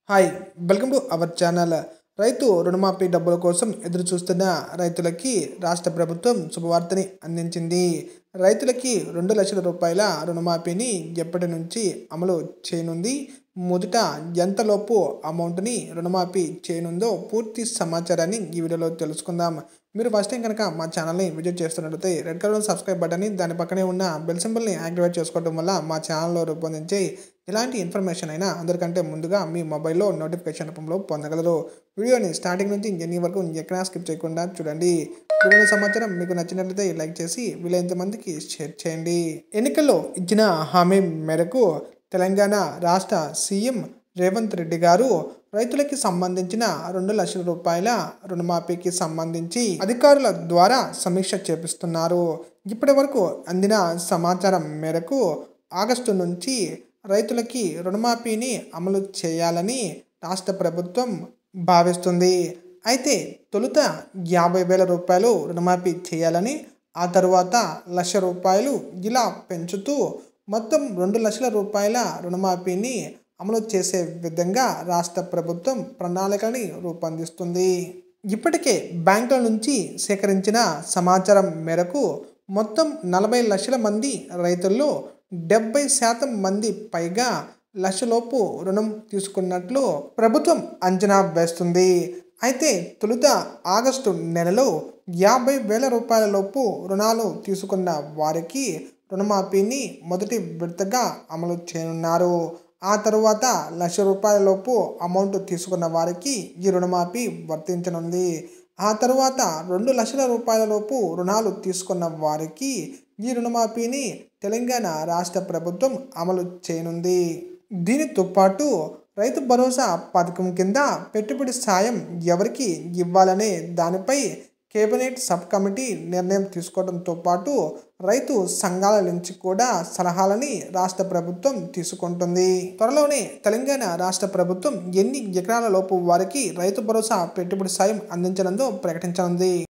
Hi welcome to our channel. రైతు రుణమాఫీ డబ్బుల కోసం ఎదురు చూస్తున్న రైతులకి రాష్ట్ర ప్రభుత్వం శుభవార్తని అందించింది. రైతులకి 2,00,000 రూపాయల రుణమాఫీని ఎప్పటి నుంచి అమలు చేయనుంది, మొదట ఎంతలోపు అమౌంట్ని రుణమాఫీ చేయనుందో పూర్తి సమాచారాన్ని ఈ వీడియోలో తెలుసుకుందాం. మీరు ఫస్ట్ టైం కనుక మా ఛానల్ని విజిట్ చేస్తున్నట్లయితే రెడ్ కలర్ సబ్స్క్రైబ్ బటన్ని, దాని పక్కనే ఉన్న బెల్ సింబల్ని యాక్టివేట్ చేసుకోవడం వల్ల మా ఛానల్లో రూపొందించే ఎలాంటి ఇన్ఫర్మేషన్ అయినా అందరికంటే ముందుగా మీ మొబైల్లో నోటిఫికేషన్ రూపంలో పొందగలరు. వీడియోని స్టార్టింగ్ నుంచి ఎండింగ్ వరకు ఎక్కడా స్కిప్ చేయకుండా చూడండి. వీడియో సమాచారం మీకు నచ్చినట్లయితే లైక్ చేసి వీలైనంత మందికి షేర్ చేయండి. ఎన్నికల్లో ఇచ్చిన హామీ మేరకు తెలంగాణ రాష్ట్ర సీఎం రేవంత్ రెడ్డి గారు రైతులకి సంబంధించిన 2,00,000 రూపాయల రుణమాఫీకి సంబంధించి అధికారుల ద్వారా సమీక్ష చేపిస్తున్నారు. ఇప్పటి వరకు అందిన సమాచారం మేరకు ఆగస్టు నుంచి రైతులకి రుణమాఫీని అమలు చేయాలని రాష్ట్ర ప్రభుత్వం భావిస్తుంది. అయితే తొలుత 50,000 రూపాయలు రుణమాఫీ చేయాలని, ఆ తర్వాత 1,00,000 రూపాయలు ఇలా పెంచుతూ మొత్తం 2,00,000 రూపాయల రుణమాఫీని అమలు చేసే విధంగా రాష్ట్ర ప్రభుత్వం ప్రణాళికని రూపొందిస్తుంది. ఇప్పటికే బ్యాంకుల నుంచి సేకరించిన సమాచారం మేరకు మొత్తం 40 లక్షల మంది రైతుల్లో 70% మంది పైగా 1,00,000 లోపు రుణం తీసుకున్నట్లు ప్రభుత్వం అంచనా వేస్తుంది. అయితే తొలుత ఆగస్టు నెలలో 50,000 రూపాయల లోపు రుణాలు తీసుకున్న వారికి రుణమాఫీని మొదటి విడతగా అమలు చేయనున్నారు. ఆ తరువాత 1,00,000 రూపాయల లోపు అమౌంట్ తీసుకున్న వారికి ఈ రుణమాఫీ వర్తించనుంది. ఆ తరువాత 2,00,000 రూపాయల లోపు రుణాలు తీసుకున్న వారికి ఈ రుణమాఫీని తెలంగాణ రాష్ట్ర ప్రభుత్వం అమలు చేయనుంది. దీనితో పాటు రైతు భరోసా పథకం కింద పెట్టుబడి సాయం ఎవరికి ఇవ్వాలనే దానిపై కేబినెట్ సబ్ కమిటీ నిర్ణయం తీసుకోవడంతో పాటు రైతు సంఘాల నుంచి కూడా సలహాలని రాష్ట్ర ప్రభుత్వం తీసుకుంటుంది. త్వరలోనే తెలంగాణ రాష్ట్ర ప్రభుత్వం ఎన్ని ఎకరాల లోపు వారికి రైతు భరోసా పెట్టుబడి సాయం అందించనుందో ప్రకటించనుంది.